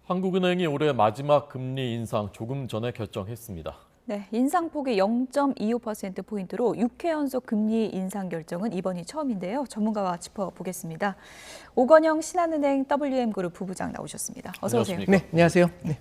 한국은행이 올해 마지막 금리 인상 조금 전에 결정했습니다. 네, 인상폭이 0.25%포인트로 6회 연속 금리 인상 결정은 이번이 처음인데요. 전문가와 짚어보겠습니다. 오건영 신한은행 WM그룹 부부장 나오셨습니다. 어서 오세요. 네, 안녕하세요. 네.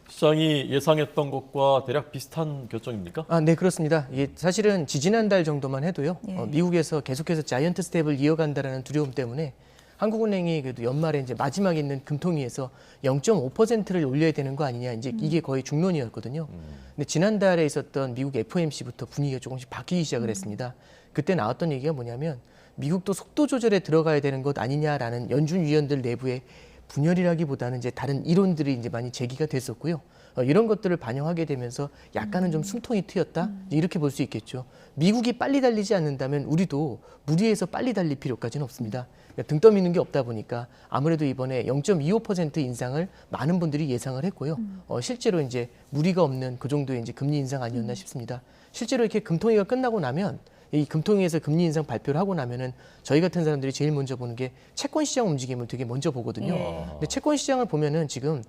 시장이 예상했던 것과 대략 비슷한 결정입니까? 네, 그렇습니다. 이게 사실은 지지난달 정도만 해도요. 미국에서 계속해서 자이언트 스텝을 이어간다라는 두려움 때문에 한국은행이 그래도 연말에 이제 마지막에 있는 금통위에서 0.5%를 올려야 되는 거 아니냐, 이제 이게 거의 중론이었거든요. 근데 지난달에 있었던 미국 FOMC부터 분위기가 조금씩 바뀌기 시작을 했습니다. 그때 나왔던 얘기가 뭐냐면 미국도 속도 조절에 들어가야 되는 것 아니냐라는 연준 위원들 내부의 분열이라기보다는 이제 다른 이론들이 이제 많이 제기가 됐었고요. 이런 것들을 반영하게 되면서 약간은 좀 숨통이 트였다, 이렇게 볼 수 있겠죠. 미국이 빨리 달리지 않는다면 우리도 무리해서 빨리 달릴 필요까지는 없습니다. 그러니까 등 떠미는 게 없다 보니까 아무래도 이번에 0.25% 인상을 많은 분들이 예상을 했고요. 실제로 이제 무리가 없는 그 정도의 이제 금리 인상 아니었나 싶습니다. 실제로 이렇게 금통위가 끝나고 나면 이 금통위에서 금리 인상 발표를 하고 나면은 저희 같은 사람들이 제일 먼저 보는 게 채권 시장 움직임을 되게 먼저 보거든요. 근데 채권 시장을 보면은 지금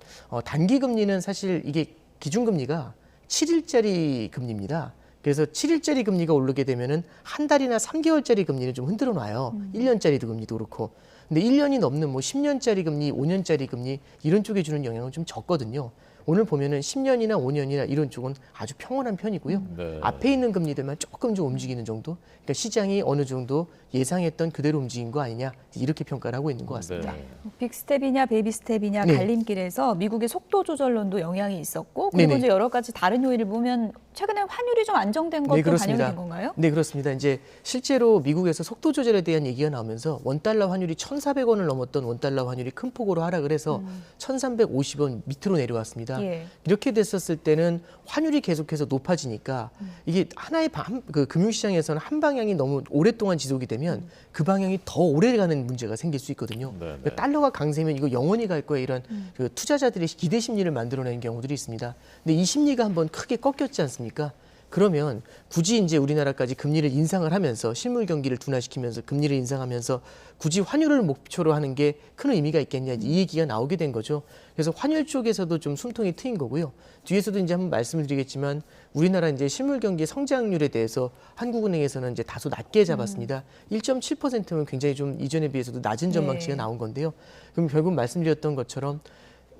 단기 금리는 사실 이게 기준금리가 7일짜리 금리입니다. 그래서 7일짜리 금리가 오르게 되면은 한 달이나 3개월짜리 금리는 좀 흔들어 놔요. 1년짜리 금리도 그렇고. 근데 1년이 넘는 뭐 10년짜리 금리, 5년짜리 금리 이런 쪽에 주는 영향은 좀 적거든요. 오늘 보면은 10년이나 5년이나 이런 쪽은 아주 평온한 편이고요. 앞에 있는 금리들만 조금 좀 움직이는 정도. 그러니까 시장이 어느 정도 예상했던 그대로 움직인 거 아니냐, 이렇게 평가를 하고 있는 것 같습니다. 빅스텝이냐 베이비스텝이냐 갈림길에서 미국의 속도 조절론도 영향이 있었고, 그리고 이제 여러 가지 다른 요인을 보면 최근에 환율이 좀 안정된 것도 반영이 된 건가요? 네, 그렇습니다. 이제 실제로 미국에서 속도 조절에 대한 얘기가 나오면서 원달러 환율이 1,400원을 넘었던 원달러 환율이 큰 폭으로 하락을 해서 1,350원 밑으로 내려왔습니다. 이렇게 됐었을 때는 환율이 계속해서 높아지니까 이게 하나의 그 금융시장에서는 한 방향이 너무 오랫동안 지속이 되면 그 방향이 더 오래 가는 문제가 생길 수 있거든요. 그러니까 달러가 강세면 이거 영원히 갈 거야, 이런 그 투자자들의 기대 심리를 만들어내는 경우들이 있습니다. 근데 이 심리가 한번 크게 꺾였지 않습니까? 그러면 굳이 이제 우리나라까지 금리를 인상을 하면서 실물 경기를 둔화시키면서 금리를 인상하면서 굳이 환율을 목표로 하는 게 큰 의미가 있겠냐, 이 얘기가 나오게 된 거죠. 그래서 환율 쪽에서도 좀 숨통이 트인 거고요. 뒤에서도 이제 한번 말씀을 드리겠지만 우리나라 이제 실물 경기 성장률에 대해서 한국은행에서는 이제 다소 낮게 잡았습니다. 1.7%면 굉장히 좀 이전에 비해서도 낮은 전망치가 나온 건데요. 그럼 결국 말씀드렸던 것처럼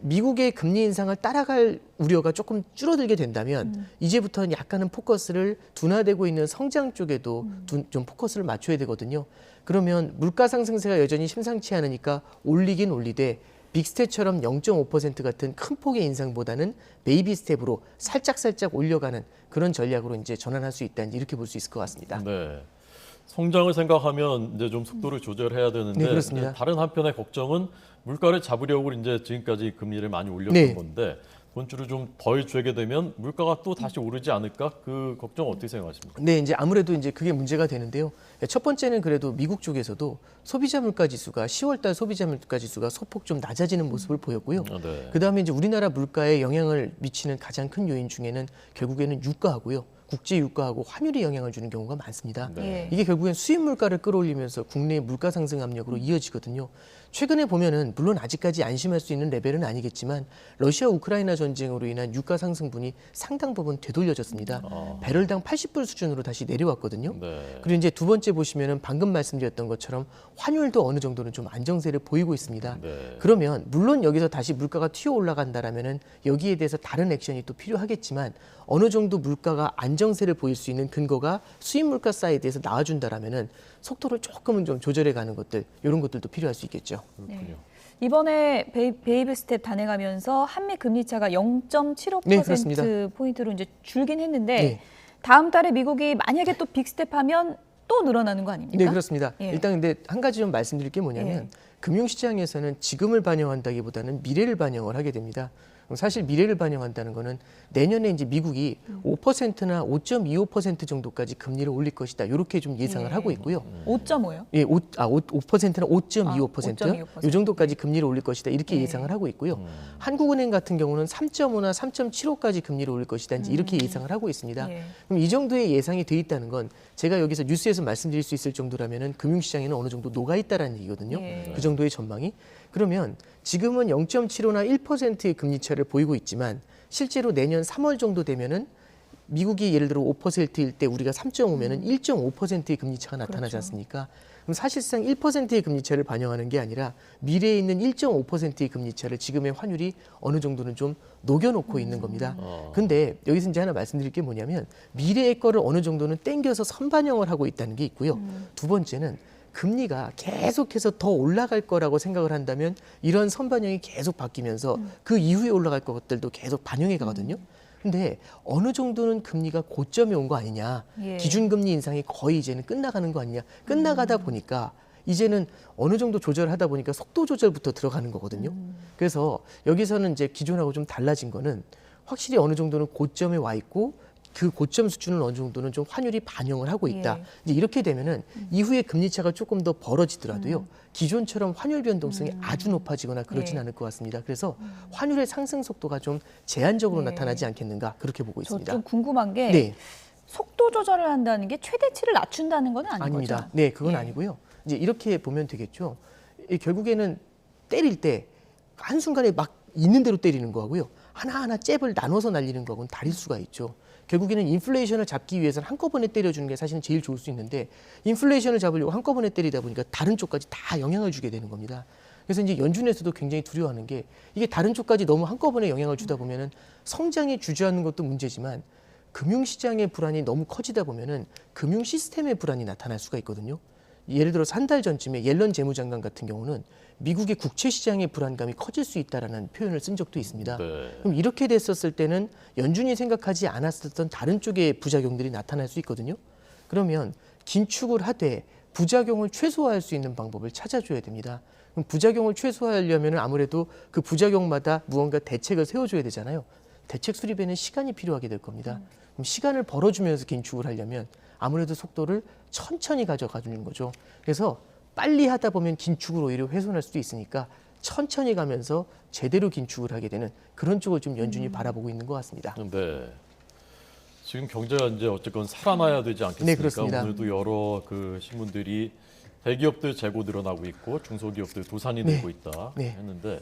미국의 금리 인상을 따라갈 우려가 조금 줄어들게 된다면 이제부터는 약간은 포커스를 둔화되고 있는 성장 쪽에도 좀 포커스를 맞춰야 되거든요. 그러면 물가 상승세가 여전히 심상치 않으니까 올리긴 올리되 빅스텝처럼 0.5% 같은 큰 폭의 인상보다는 베이비 스텝으로 살짝살짝 올려가는 그런 전략으로 이제 전환할 수 있다, 이렇게 볼 수 있을 것 같습니다. 네. 성장을 생각하면 이제 좀 속도를 조절해야 되는데, 그렇습니다. 다른 한편의 걱정은 물가를 잡으려고 이제 지금까지 금리를 많이 올렸던 건데 돈줄을 좀 덜 죄게 되면 물가가 또 다시 오르지 않을까? 그 걱정 어떻게 생각하십니까? 네, 이제 아무래도 이제 그게 문제가 되는데요. 첫 번째는 그래도 미국 쪽에서도 소비자 물가 지수가 10월달 소비자 물가 지수가 소폭 좀 낮아지는 모습을 보였고요. 그다음에 이제 우리나라 물가에 영향을 미치는 가장 큰 요인 중에는 결국에는 유가하고요. 국제 유가하고 환율이 영향을 주는 경우가 많습니다. 이게 결국엔 수입 물가를 끌어올리면서 국내의 물가 상승 압력으로 이어지거든요. 최근에 보면은 물론 아직까지 안심할 수 있는 레벨은 아니겠지만 러시아 우크라이나 전쟁으로 인한 유가 상승분이 상당 부분 되돌려졌습니다. 배럴당 80불 수준으로 다시 내려왔거든요. 그리고 이제 두 번째 보시면은 방금 말씀드렸던 것처럼 환율도 어느 정도는 좀 안정세를 보이고 있습니다. 그러면 물론 여기서 다시 물가가 튀어 올라간다라면은 여기에 대해서 다른 액션이 또 필요하겠지만 어느 정도 물가가 안정세를 보일 수 있는 근거가 수입 물가 사이드에서 나와준다라면은 속도를 조금은 좀 조절해 가는 것들, 이런 것들도 필요할 수 있겠죠. 그렇군요. 이번에 베이비 스텝 단행하면서 한미 금리 차가 0.75% 포인트로 이제 줄긴 했는데 다음 달에 미국이 만약에 또 빅스텝 하면 또 늘어나는 거 아닙니까? 네, 그렇습니다. 일단 근데 한 가지 좀 말씀드릴 게 뭐냐면 금융시장에서는 지금을 반영한다기보다는 미래를 반영을 하게 됩니다. 사실 미래를 반영한다는 거는 내년에 이제 미국이 5%나 5.25% 정도까지 금리를 올릴 것이다, 이렇게 좀 예상을 하고 있고요. 5.5요? 예, 5%나 5.25%요? 이 정도까지 금리를 올릴 것이다, 이렇게 예상을 하고 있고요. 한국은행 같은 경우는 3.5나 3.75까지 금리를 올릴 것이다, 이렇게 예상을 하고 있습니다. 그럼 이 정도의 예상이 돼 있다는 건 제가 여기서 뉴스에서 말씀드릴 수 있을 정도라면은 금융시장에는 어느 정도 녹아 있다라는 얘기거든요. 그 정도의 전망이. 그러면 지금은 0.75나 1%의 금리차를 보이고 있지만 실제로 내년 3월 정도 되면은 미국이 예를 들어 5%일 때 우리가 3.5면은 1.5%의 금리차가 나타나지 않습니까? 그럼 사실상 1%의 금리차를 반영하는 게 아니라 미래에 있는 1.5%의 금리차를 지금의 환율이 어느 정도는 좀 녹여놓고 있는 겁니다. 근데 여기서 이제 하나 말씀드릴 게 뭐냐면 미래의 거를 어느 정도는 땡겨서 선반영을 하고 있다는 게 있고요. 두 번째는 금리가 계속해서 더 올라갈 거라고 생각을 한다면 이런 선반영이 계속 바뀌면서 그 이후에 올라갈 것들도 계속 반영해 가거든요. 근데 어느 정도는 금리가 고점에 온 거 아니냐. 예. 기준금리 인상이 거의 이제는 끝나가는 거 아니냐. 끝나가다 보니까 이제는 어느 정도 조절하다 보니까 속도 조절부터 들어가는 거거든요. 그래서 여기서는 이제 기존하고 좀 달라진 거는 확실히 어느 정도는 고점에 와 있고 그 고점 수준은 어느 정도는 좀 환율이 반영을 하고 있다. 예. 이제 이렇게 되면은 이후에 금리 차가 조금 더 벌어지더라도요. 기존처럼 환율 변동성이 아주 높아지거나 그러진 예. 않을 것 같습니다. 그래서 환율의 상승 속도가 좀 제한적으로 네. 나타나지 않겠는가 그렇게 보고 저 있습니다. 좀 궁금한 게 네, 속도 조절을 한다는 게 최대치를 낮춘다는 건 아닌 아닙니다. 거죠? 네, 그건 예. 아니고요. 이제 이렇게 보면 되겠죠. 결국에는 때릴 때 한순간에 막 있는 대로 때리는 거하고요. 하나하나 잽을 나눠서 날리는 거하고는 다를 수가 있죠. 결국에는 인플레이션을 잡기 위해서는 한꺼번에 때려주는 게 사실은 제일 좋을 수 있는데 인플레이션을 잡으려고 한꺼번에 때리다 보니까 다른 쪽까지 다 영향을 주게 되는 겁니다. 그래서 이제 연준에서도 굉장히 두려워하는 게 이게 다른 쪽까지 너무 한꺼번에 영향을 주다 보면은 성장이 주저하는 것도 문제지만 금융시장의 불안이 너무 커지다 보면은 금융 시스템의 불안이 나타날 수가 있거든요. 예를 들어서 한 달 전쯤에 옐런 재무장관 같은 경우는 미국의 국채 시장의 불안감이 커질 수 있다라는 표현을 쓴 적도 있습니다. 네. 그럼 이렇게 됐었을 때는 연준이 생각하지 않았었던 다른 쪽의 부작용들이 나타날 수 있거든요. 그러면 긴축을 하되 부작용을 최소화할 수 있는 방법을 찾아줘야 됩니다. 그럼 부작용을 최소화하려면 아무래도 그 부작용마다 무언가 대책을 세워줘야 되잖아요. 대책 수립에는 시간이 필요하게 될 겁니다. 그럼 시간을 벌어주면서 긴축을 하려면 아무래도 속도를 천천히 가져가 주는 거죠. 그래서 빨리 하다 보면 긴축을 오히려 훼손할 수도 있으니까 천천히 가면서 제대로 긴축을 하게 되는 그런 쪽을 좀 연준이 바라보고 있는 것 같습니다. 네. 지금 경제가 이제 어쨌건 살아나야 되지 않겠습니까? 네, 그렇습니다. 오늘도 여러 그 신문들이 대기업들 재고 늘어나고 있고 중소기업들 도산이 네. 늘고 있다 네. 했는데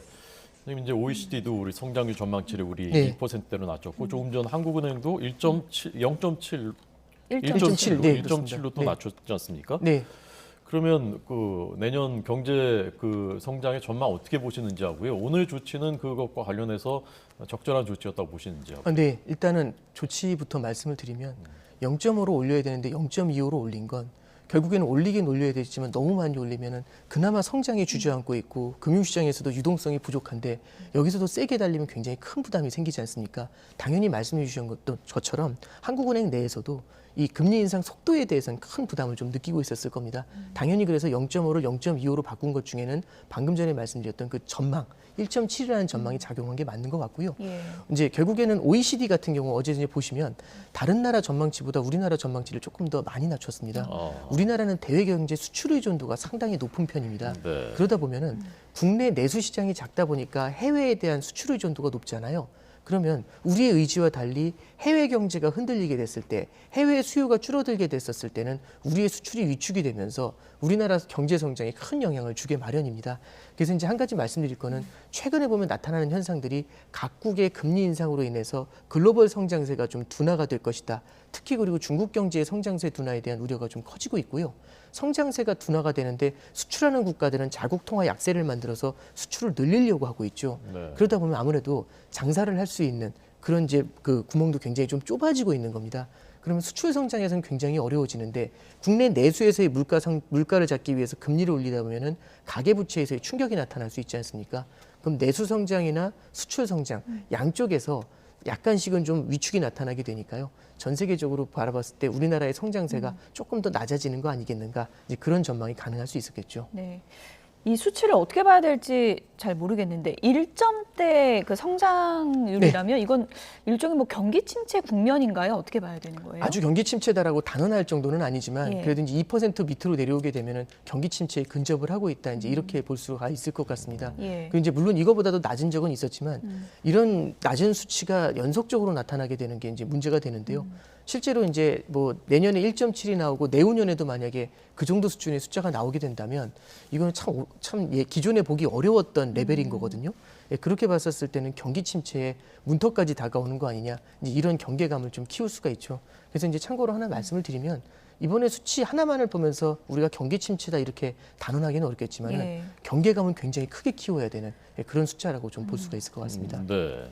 선생님 이제 OECD도 우리 성장률 전망치를 우리 네. 1%대로 낮췄고 조금 전 한국은행도 0.7 1.7, 네, 1.7로 또 네. 낮췄지 않습니까? 네. 그러면 그 내년 경제 그 성장의 전망 어떻게 보시는지 하고요. 오늘 조치는 그것과 관련해서 적절한 조치였다고 보시는지 하고. 네, 일단은 조치부터 말씀을 드리면 0.5로 올려야 되는데 0.25로 올린 건 결국에는 올리긴 올려야 되지만 너무 많이 올리면은 그나마 성장이 주저앉고 있고 금융시장에서도 유동성이 부족한데 여기서도 세게 달리면 굉장히 큰 부담이 생기지 않습니까? 당연히 말씀해 주신 것처럼 한국은행 내에서도 이 금리 인상 속도에 대해서는 큰 부담을 좀 느끼고 있었을 겁니다. 당연히 그래서 0.5를 0.25로 바꾼 것 중에는 방금 전에 말씀드렸던 그 전망 1.7이라는 전망이 작용한 게 맞는 것 같고요. 예. 이제 결국에는 OECD 같은 경우 어제 이제 보시면 다른 나라 전망치보다 우리나라 전망치를 조금 더 많이 낮췄습니다. 우리나라는 대외 경제 수출 의존도가 상당히 높은 편입니다. 네. 그러다 보면은 국내 내수 시장이 작다 보니까 해외에 대한 수출 의존도가 높잖아요. 그러면 우리의 의지와 달리 해외 경제가 흔들리게 됐을 때, 해외 수요가 줄어들게 됐었을 때는 우리의 수출이 위축이 되면서 우리나라 경제 성장에 큰 영향을 주게 마련입니다. 그래서 이제 한 가지 말씀드릴 거는 최근에 보면 나타나는 현상들이 각국의 금리 인상으로 인해서 글로벌 성장세가 좀 둔화가 될 것이다. 특히 그리고 중국 경제의 성장세 둔화에 대한 우려가 좀 커지고 있고요. 성장세가 둔화가 되는데 수출하는 국가들은 자국 통화 약세를 만들어서 수출을 늘리려고 하고 있죠. 네. 그러다 보면 아무래도 장사를 할 수 있는 그런 이제 그 구멍도 굉장히 좀 좁아지고 있는 겁니다. 그러면 수출 성장에서는 굉장히 어려워지는데 국내 내수에서의 물가를 잡기 위해서 금리를 올리다 보면은 가계 부채에서의 충격이 나타날 수 있지 않습니까? 그럼 내수 성장이나 수출 성장 양쪽에서 약간씩은 좀 위축이 나타나게 되니까요. 전 세계적으로 바라봤을 때 우리나라의 성장세가 조금 더 낮아지는 거 아니겠는가? 이제 그런 전망이 가능할 수 있었겠죠. 네. 이 수치를 어떻게 봐야 될지 잘 모르겠는데 1점대 그 성장률이라면 이건 일종의 뭐 경기 침체 국면인가요? 어떻게 봐야 되는 거예요? 아주 경기 침체다라고 단언할 정도는 아니지만 예. 그래도 이제 2% 밑으로 내려오게 되면은 경기 침체에 근접을 하고 있다. 이제 이렇게 볼 수가 있을 것 같습니다. 예. 그 이제 물론 이거보다도 낮은 적은 있었지만 이런 낮은 수치가 연속적으로 나타나게 되는 게 이제 문제가 되는데요. 실제로 이제 뭐 내년에 1.7이 나오고 내후년에도 만약에 그 정도 수준의 숫자가 나오게 된다면 이거는 참 기존에 보기 어려웠던 레벨인 거거든요. 예, 그렇게 봤었을 때는 경기 침체에 문턱까지 다가오는 거 아니냐, 이제 이런 경계감을 좀 키울 수가 있죠. 그래서 이제 참고로 하나 말씀을 드리면 이번에 수치 하나만을 보면서 우리가 경기 침체다 이렇게 단언하기는 어렵겠지만 예. 경계감은 굉장히 크게 키워야 되는 그런 숫자라고 좀 볼 수가 있을 것 같습니다. 네.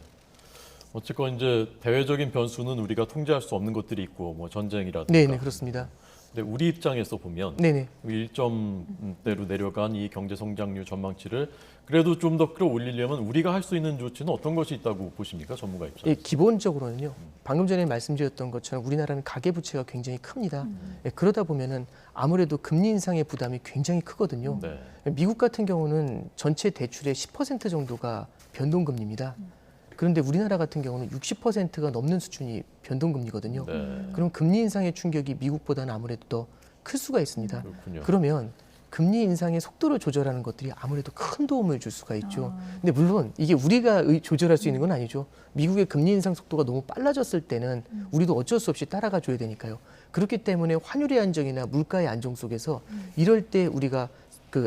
어쨌건 이제 대외적인 변수는 우리가 통제할 수 없는 것들이 있고 뭐 전쟁이라든가. 네, 그렇습니다. 근데 우리 입장에서 보면 네네. 1점대로 내려간 이 경제 성장률 전망치를 그래도 좀 더 끌어올리려면 우리가 할 수 있는 조치는 어떤 것이 있다고 보십니까, 전문가 입장에서? 예, 기본적으로는요. 방금 전에 말씀드렸던 것처럼 우리나라는 가계 부채가 굉장히 큽니다. 예, 그러다 보면은 아무래도 금리 인상의 부담이 굉장히 크거든요. 네. 미국 같은 경우는 전체 대출의 10% 정도가 변동금리입니다. 그런데 우리나라 같은 경우는 60%가 넘는 수준이 변동금리거든요. 네. 그럼 금리 인상의 충격이 미국보다는 아무래도 더 클 수가 있습니다. 그렇군요. 그러면 금리 인상의 속도를 조절하는 것들이 아무래도 큰 도움을 줄 수가 있죠. 근데 물론 이게 우리가 조절할 수 있는 건 아니죠. 미국의 금리 인상 속도가 너무 빨라졌을 때는 우리도 어쩔 수 없이 따라가 줘야 되니까요. 그렇기 때문에 환율의 안정이나 물가의 안정 속에서 이럴 때 우리가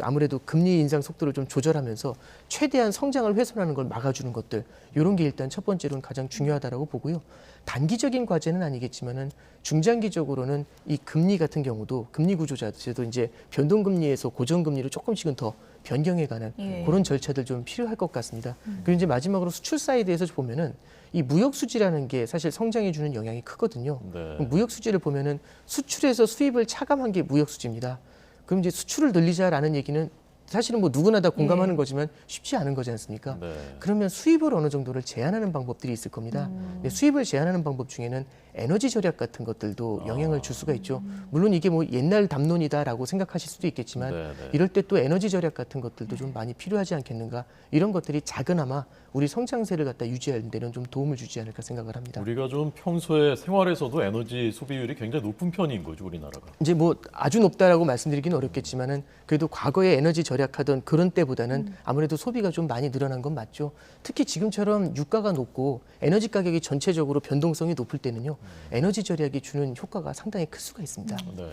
아무래도 금리 인상 속도를 좀 조절하면서 최대한 성장을 훼손하는 걸 막아주는 것들, 이런 게 일단 첫 번째로는 가장 중요하다라고 보고요. 단기적인 과제는 아니겠지만은 중장기적으로는 이 금리 같은 경우도 금리 구조 자체도 이제 변동금리에서 고정금리로 조금씩은 더 변경해가는 예. 그런 절차들 좀 필요할 것 같습니다. 그리고 이제 마지막으로 수출 사이드에서 보면은 이 무역 수지라는 게 사실 성장해 주는 영향이 크거든요. 네. 무역 수지를 보면은 수출에서 수입을 차감한 게 무역 수지입니다. 그럼 이제 수출을 늘리자라는 얘기는 사실은 뭐 누구나 다 공감하는 거지만 쉽지 않은 거지 않습니까? 네. 그러면 수입을 어느 정도를 제한하는 방법들이 있을 겁니다. 근데 수입을 제한하는 방법 중에는 에너지 절약 같은 것들도 영향을 줄 수가 있죠. 물론 이게 뭐 옛날 담론이다라고 생각하실 수도 있겠지만 네, 네. 이럴 때 또 에너지 절약 같은 것들도 좀 많이 필요하지 않겠는가, 이런 것들이 작은아마 우리 성장세를 갖다 유지하는 데는 좀 도움을 주지 않을까 생각을 합니다. 우리가 좀 평소에 생활에서도 에너지 소비율이 굉장히 높은 편인 거죠, 우리나라가. 이제 뭐 아주 높다라고 말씀드리기는 어렵겠지만은 그래도 과거에 에너지 절약하던 그런 때보다는 아무래도 소비가 좀 많이 늘어난 건 맞죠. 특히 지금처럼 유가가 높고 에너지 가격이 전체적으로 변동성이 높을 때는요, 에너지 절약이 주는 효과가 상당히 클 수가 있습니다. 네.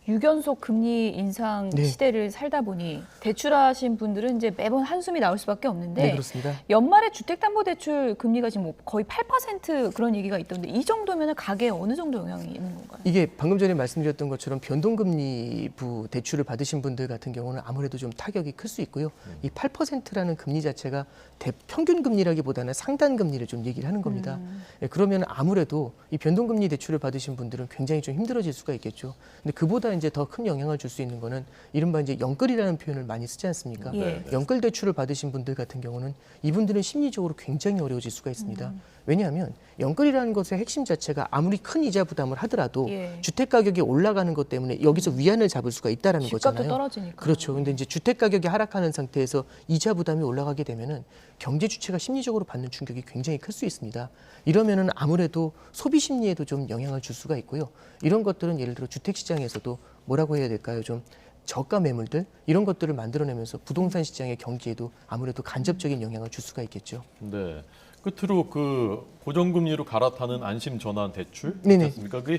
6연속 금리 인상 네. 시대를 살다 보니 대출하신 분들은 이제 매번 한숨이 나올 수밖에 없는데 네, 그렇습니다. 연말에 주택담보대출 금리가 지금 뭐 거의 8% 그런 얘기가 있던데 이 정도면 가계에 어느 정도 영향이 있는 건가요? 이게 방금 전에 말씀드렸던 것처럼 변동금리부 대출을 받으신 분들 같은 경우는 아무래도 좀 타격이 클 수 있고요. 이 8%라는 금리 자체가 평균 금리라기보다는 상단 금리를 좀 얘기를 하는 겁니다. 예, 그러면 아무래도 이 변동금리 대출을 받으신 분들은 굉장히 좀 힘들어질 수가 있겠죠. 근데 그보다 이제 더 큰 영향을 줄 수 있는 거는 이른바 이제 영끌이라는 표현을 많이 쓰지 않습니까? 예. 영끌 대출을 받으신 분들 같은 경우는 이분들은 심리적으로 굉장히 어려워질 수가 있습니다. 왜냐하면 영끌이라는 것의 핵심 자체가 아무리 큰 이자 부담을 하더라도 예. 주택 가격이 올라가는 것 때문에 여기서 위안을 잡을 수가 있다라는 집값도 거잖아요. 떨어지니까. 그렇죠. 근데 이제 주택 가격이 하락하는 상태에서 이자 부담이 올라가게 되면은 경제 주체가 심리적으로 받는 충격이 굉장히 클 수 있습니다. 이러면은 아무래도 소비 심리에도 좀 영향을 줄 수가 있고요. 이런 것들은 예를 들어 주택 시장에서도 뭐라고 해야 될까요? 좀 저가 매물들 이런 것들을 만들어내면서 부동산 시장의 경기에도 아무래도 간접적인 영향을 줄 수가 있겠죠. 네. 끝으로 그 고정금리로 갈아타는 안심 전환 대출 네네. 있습니까? 그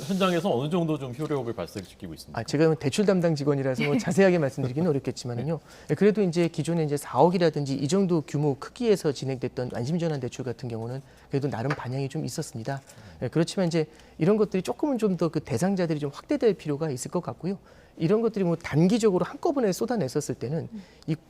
현장에서 어느 정도 좀 효력을 발생시키고 있습니까? 제가 대출 담당 직원이라서 뭐 자세하게 말씀드리기는 어렵겠지만은요. 그래도 이제 기존에 이제 4억이라든지 이 정도 규모 크기에서 진행됐던 안심전환 대출 같은 경우는 그래도 나름 반향이 좀 있었습니다. 그렇지만 이제 이런 것들이 조금은 좀 더 그 대상자들이 좀 확대될 필요가 있을 것 같고요. 이런 것들이 뭐 단기적으로 한꺼번에 쏟아냈었을 때는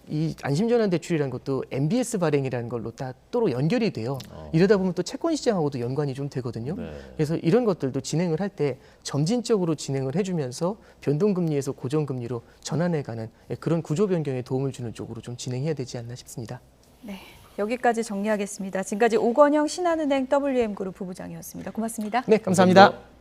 이 안심전환 대출이라는 것도 MBS 발행이라는 걸로 다 또로 연결이 돼요. 이러다 보면 또 채권 시장하고도 연관이 좀 되거든요. 네. 그래서 이런 것들도 진행을 할 때 점진적으로 진행을 해주면서 변동금리에서 고정금리로 전환해가는 그런 구조 변경에 도움을 주는 쪽으로 좀 진행해야 되지 않나 싶습니다. 네, 여기까지 정리하겠습니다. 지금까지 오건영 신한은행 WM그룹 부부장이었습니다. 고맙습니다. 네, 감사합니다.